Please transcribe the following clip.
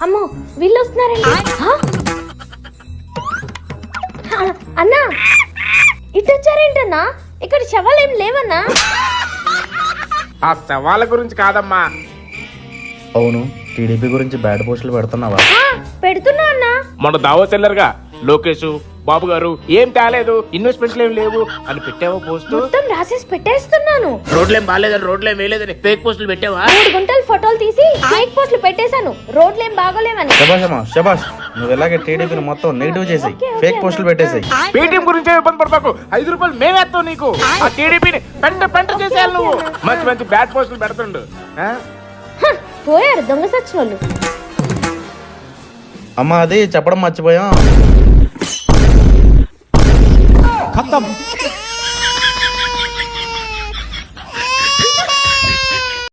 అమ్మో వీళ్ళు వస్తున్నారండి. అన్నా ఇటు వచ్చారేంటన్నా? ఇక్కడ శవాలు ఏం లేవన్నా? ఆ శవాల గురించి కాదమ్మా. అవును, టీడీపీ గురించి బ్యాడ్ పోస్టులు పెడుతున్నావా? పెడుతున్నా అన్నా. మన దావత్ వెళ్ళరుగా లోకేష్ బాబు గారు ఏం తేలేదు, ఇన్వెస్ట్మెంట్లు ఏం లేవు అని పెట్టావా పోస్ట్? మొత్తం రాసేసి పెట్టేస్తున్నాను. రోడ్లేం బాగాలేదని రోడ్లేం వేయలేదని ఫేక్ పోస్టులు పెట్టావా? 3 గుంటలు ఫోటోలు తీసి ఫేక్ పోస్టులు పెట్టేశాను. రోడ్లేం బాగోలేవని. శభాష్ అమ్మా శభాష్, నువ్వు ఇలాగే టీడీపీని మొత్తం నెగిటివ్ చేసి ఫేక్ పోస్టులు పెట్టేసాయి. పేటీఎం గురించి ఇబ్బంది పడతాకు. 5 రూపాయలు మేమేస్తావు నీకు. ఆ టీడీపీని పెంట చేసేయాలి నువ్వు. మంచి మంచి బ్యాడ్ పోస్టులు పెడుతుండు. పోయారు దొంగ సచ్చినోళ్ళు. అమ్మా అది చెప్పడం మర్చిపోయాం. खत्म।